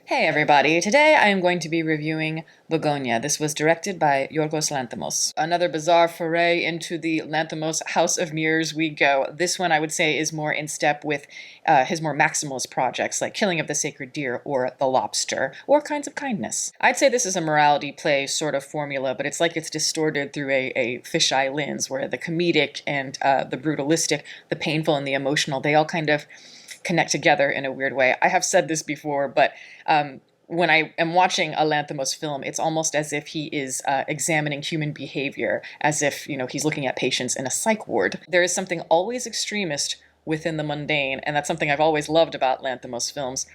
Hey everybody, today I am going to be reviewing Vagonia. This was directed by Yorgos Lanthimos. Another bizarre foray into the Lanthimos House of Mirrors we go. This one I would say is more in step with his more maximalist projects like Killing of the Sacred Deer or The Lobster, or Kinds of Kindness. I'd say this is a morality play sort of formula, but it's like it's distorted through a fisheye lens where the comedic and the brutalistic, the painful and the emotional, they all kind of connect together in a weird way. I have said this before, but when I am watching a Lanthimos film, it's almost as if he is examining human behavior, as if, he's looking at patients in a psych ward. There is something always extremist within the mundane, and that's something I've always loved about Lanthimos films.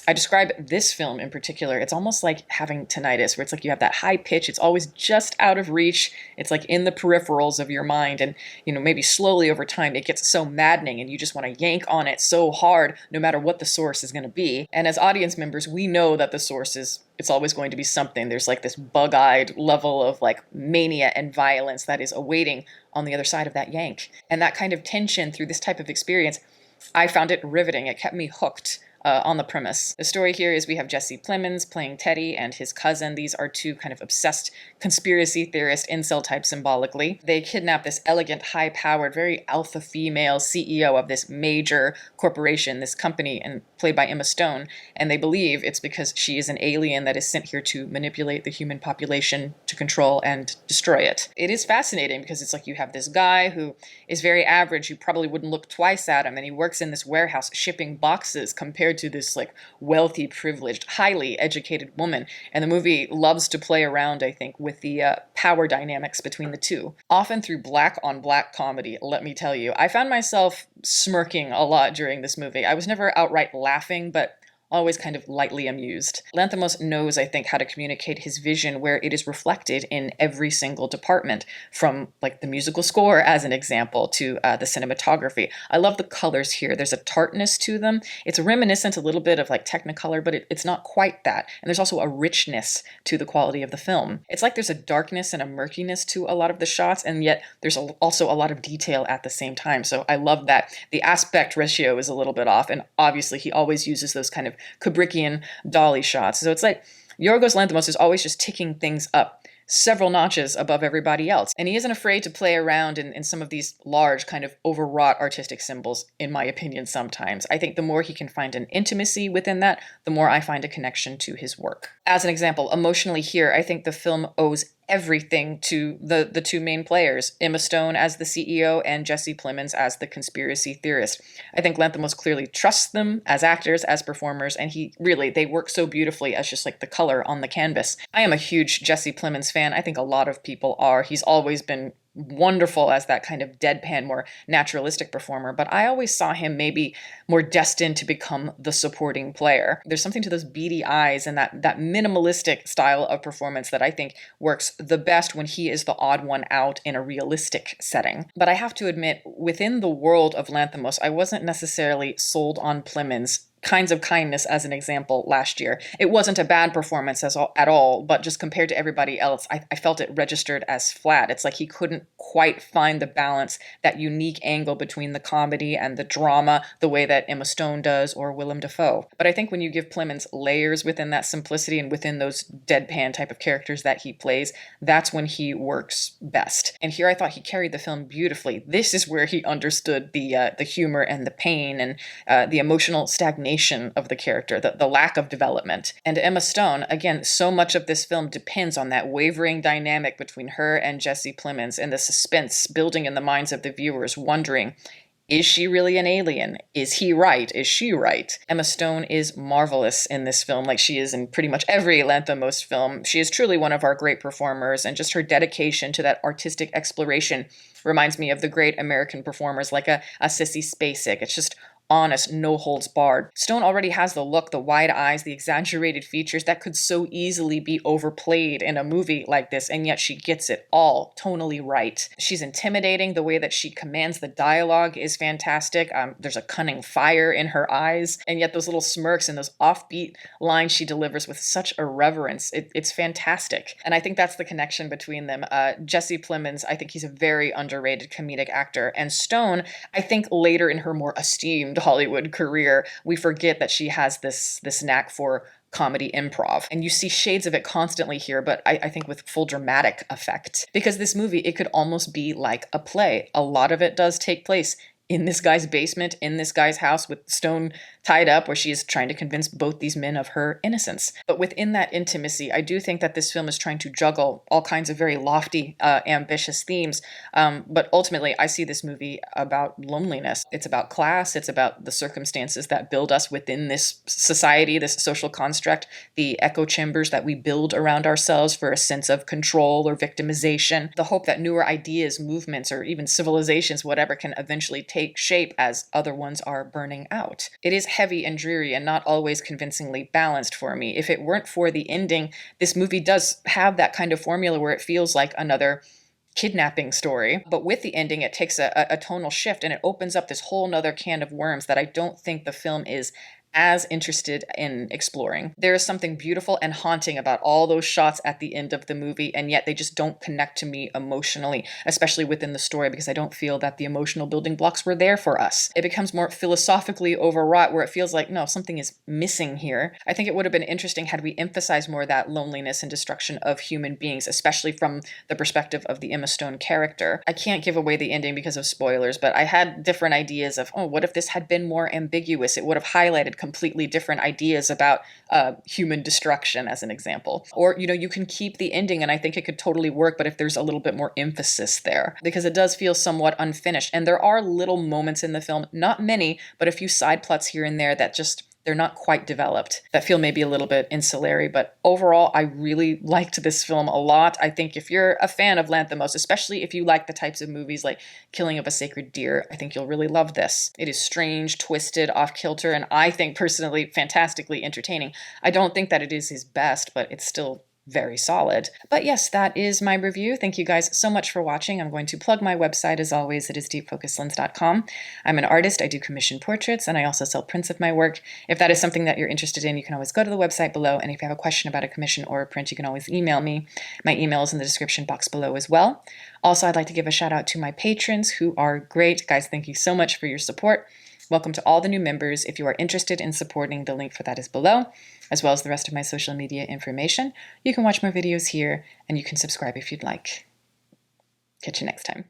I describe this film in particular, it's almost like having tinnitus, where it's like you have that high pitch, it's always just out of reach, it's like in the peripherals of your mind, and maybe slowly over time it gets so maddening and you just want to yank on it so hard no matter what the source is going to be. And as audience members, we know that the source it's always going to be something. There's like this bug-eyed level of like mania and violence that is awaiting on the other side of that yank. And that kind of tension through this type of experience, I found it riveting. It kept me hooked on the premise. The story here is we have Jesse Plemons playing Teddy and his cousin. These are two kind of obsessed conspiracy theorist incel types symbolically. They kidnap this elegant, high-powered, very alpha female CEO of this major corporation, this company, and played by Emma Stone, and they believe it's because she is an alien that is sent here to manipulate the human population to control and destroy it. It is fascinating because it's like you have this guy who is very average, you probably wouldn't look twice at him, and he works in this warehouse shipping boxes compared to this like wealthy, privileged, highly educated woman. And the movie loves to play around, I think, with the power dynamics between the two. Often through black on black comedy, let me tell you. I found myself smirking a lot during this movie. I was never outright laughing, but always kind of lightly amused. Lanthimos knows, I think, how to communicate his vision where it is reflected in every single department, from like the musical score as an example to the cinematography. I love the colors here. There's a tartness to them. It's reminiscent a little bit of like Technicolor, but it's not quite that. And there's also a richness to the quality of the film. It's like there's a darkness and a murkiness to a lot of the shots, and yet there's also a lot of detail at the same time. So I love that. The aspect ratio is a little bit off, and obviously he always uses those kind of Kubrickian dolly shots. So it's like Yorgos Lanthimos is always just ticking things up several notches above everybody else. And he isn't afraid to play around in some of these large, kind of overwrought artistic symbols, in my opinion, sometimes. I think the more he can find an intimacy within that, the more I find a connection to his work. As an example, emotionally here, I think the film owes everything to the two main players, Emma Stone as the CEO and Jesse Plemons as the conspiracy theorist. I think Lanthimos clearly trusts them as actors, as performers, and they work so beautifully as just like the color on the canvas. I am a huge Jesse Plemons fan. I think a lot of people are. He's always been wonderful as that kind of deadpan, more naturalistic performer, but I always saw him maybe more destined to become the supporting player. There's something to those beady eyes and that minimalistic style of performance that I think works the best when he is the odd one out in a realistic setting. But I have to admit, within the world of Lanthimos, I wasn't necessarily sold on Plemons' Kinds of Kindness as an example last year. It wasn't a bad performance at all, but just compared to everybody else, I felt it registered as flat. It's like he couldn't quite find the balance, that unique angle between the comedy and the drama, the way that Emma Stone does or Willem Dafoe. But I think when you give Plemons layers within that simplicity and within those deadpan type of characters that he plays, that's when he works best. And here I thought he carried the film beautifully. This is where he understood the humor and the pain and the emotional stagnation of the character, the lack of development. And Emma Stone, again, so much of this film depends on that wavering dynamic between her and Jesse Plemons and the suspense building in the minds of the viewers, wondering, is she really an alien? Is he right? Is she right? Emma Stone is marvelous in this film, like she is in pretty much every Lanthimos film. She is truly one of our great performers, and just her dedication to that artistic exploration reminds me of the great American performers like a Sissy Spacek. It's just honest, no holds barred. Stone already has the look, the wide eyes, the exaggerated features that could so easily be overplayed in a movie like this, and yet she gets it all tonally right. She's intimidating. The way that she commands the dialogue is fantastic. There's a cunning fire in her eyes, and yet those little smirks and those offbeat lines she delivers with such irreverence, it's fantastic. And I think that's the connection between them. Jesse Plemons, I think he's a very underrated comedic actor, and Stone, I think later in her more esteemed Hollywood career, we forget that she has this knack for comedy improv. And you see shades of it constantly here, but I think with full dramatic effect. Because this movie, it could almost be like a play. A lot of it does take place in this guy's basement, in this guy's house with Stone tied up, where she is trying to convince both these men of her innocence. But within that intimacy, I do think that this film is trying to juggle all kinds of very lofty, ambitious themes. But ultimately, I see this movie about loneliness. It's about class. It's about the circumstances that build us within this society, this social construct, the echo chambers that we build around ourselves for a sense of control or victimization, the hope that newer ideas, movements, or even civilizations, whatever, can eventually take shape as other ones are burning out. It is heavy and dreary and not always convincingly balanced for me. If it weren't for the ending, this movie does have that kind of formula where it feels like another kidnapping story. But with the ending, it takes a tonal shift and it opens up this whole nother can of worms that I don't think the film is as interested in exploring. There is something beautiful and haunting about all those shots at the end of the movie, and yet they just don't connect to me emotionally, especially within the story, because I don't feel that the emotional building blocks were there for us. It becomes more philosophically overwrought, where it feels like, no, something is missing here. I think it would have been interesting had we emphasized more that loneliness and destruction of human beings, especially from the perspective of the Emma Stone character. I can't give away the ending because of spoilers, but I had different ideas of, oh, what if this had been more ambiguous? It would have highlighted completely different ideas about human destruction, as an example. Or, you can keep the ending and I think it could totally work, but if there's a little bit more emphasis there, because it does feel somewhat unfinished. And there are little moments in the film, not many, but a few side plots here and there that just, they're not quite developed, that feel maybe a little bit insulary. But overall, I really liked this film a lot. I think if you're a fan of Lanthimos, especially if you like the types of movies like Killing of a Sacred Deer, I think you'll really love this. It is strange, twisted, off-kilter, and I think personally fantastically entertaining. I don't think that it is his best, but it's still very solid. But yes, that is my review. Thank you guys so much for watching. I'm going to plug my website as always. It is deepfocuslens.com. I'm an artist. I do commission portraits and I also sell prints of my work. If that is something that you're interested in, you can always go to the website below. And if you have a question about a commission or a print, you can always email me. My email is in the description box below as well. Also, I'd like to give a shout out to my patrons who are great. Guys, thank you so much for your support. Welcome to all the new members. If you are interested in supporting, the link for that is below, as well as the rest of my social media information. You can watch more videos here, and you can subscribe if you'd like. Catch you next time.